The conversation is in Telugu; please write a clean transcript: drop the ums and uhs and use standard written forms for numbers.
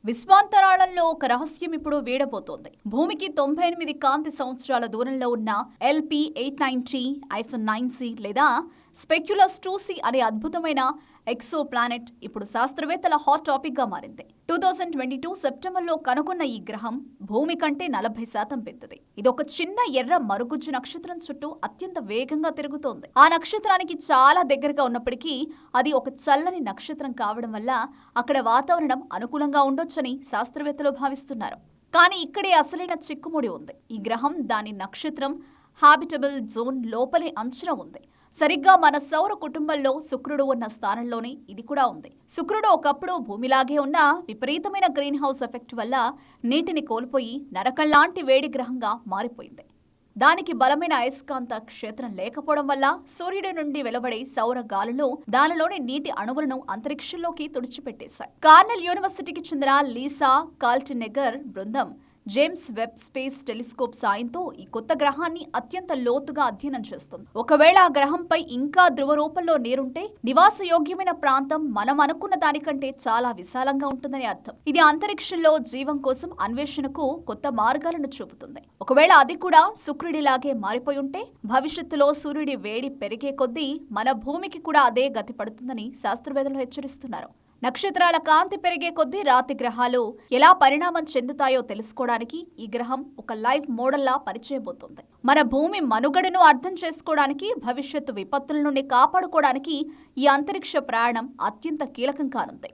విశ్వాంతరాళంలో ఒక రహస్యం ఇప్పుడు వీడబోతోంది. భూమికి 98 కాంతి సంవత్సరాల దూరంలో ఉన్న LP 893 -9c లేదా స్పెక్యులస్ 2c అనే అద్భుతమైన ఎక్సో ప్లానెట్ ఇప్పుడు శాస్త్రవేత్తల హాట్ టాపిక్ గా మారింది. 2022 సెప్టెంబర్లో కనుగొన్న ఈ గ్రహం భూమి కంటే 40% పెద్దది. ఇదొక చిన్న ఎర్ర మరుగుజ్జు నక్షత్రం చుట్టూ అత్యంత వేగంగా తిరుగుతోంది. ఆ నక్షత్రానికి చాలా దగ్గరగా ఉన్నప్పటికీ అది ఒక చల్లని నక్షత్రం కావడం వల్ల అక్కడ వాతావరణం అనుకూలంగా ఉండొచ్చని శాస్త్రవేత్తలు భావిస్తున్నారు. కానీ ఇక్కడే అసలైన చిక్కుముడి ఉంది. ఈ గ్రహం దాని నక్షత్రం హాబిటబుల్ జోన్ లోపలే అంచున ఉంది. సరిగ్గా మన సౌర కుటుంబంలో శుక్రుడు ఉన్న స్థానంలోనే ఇది కూడా ఉంది. శుక్రుడు ఒకప్పుడు భూమిలాగే ఉన్న విపరీతమైన గ్రీన్ హౌస్ ఎఫెక్ట్ వల్ల నీటిని కోల్పోయి నరకంలాంటి వేడి గ్రహంగా మారిపోయింది. దానికి బలమైన అయస్కాంత క్షేత్రం లేకపోవడం వల్ల సూర్యుడి నుండి వెలువడే సౌర గాలులు దానిలోని నీటి అణువులను అంతరిక్షంలోకి తుడిచిపెట్టేశాయి. కార్నెల్ యూనివర్సిటీకి చెందిన లీసా కాల్టెనెగర్ బృందం జేమ్స్ వెబ్ స్పేస్ టెలిస్కోప్ సాయంతో ఈ కొత్త గ్రహాన్ని అత్యంత లోతుగా అధ్యయనం చేస్తుంది. ఒకవేళ ఆ గ్రహంపై ఇంకా ధ్రువ రూపంలో నీరుంటే నివాసయోగ్యమైన ప్రాంతం మనం అనుకున్న దానికంటే చాలా విశాలంగా ఉంటుందని అర్థం. ఇది అంతరిక్షంలో జీవం కోసం అన్వేషణకు కొత్త మార్గాలను చూపుతుంది. ఒకవేళ అది కూడా శుక్రుడిలాగే మారిపోయి ఉంటే భవిష్యత్తులో సూర్యుడి వేడి పెరిగే కొద్దీ మన భూమికి కూడా అదే గతి పడుతుందని శాస్త్రవేత్తలు హెచ్చరిస్తున్నారు. నక్షత్రాల కాంతి పెరిగే కొద్దీ రాతి గ్రహాలు ఎలా పరిణామం చెందుతాయో తెలుసుకోవడానికి ఈ గ్రహం ఒక లైవ్ మోడల్లా పనిచేయబోతోంది. మన భూమి మనుగడను అర్థం చేసుకోవడానికి, భవిష్యత్తు విపత్తుల నుండి కాపాడుకోవడానికి ఈ అంతరిక్ష ప్రయాణం అత్యంత కీలకం కానుంది.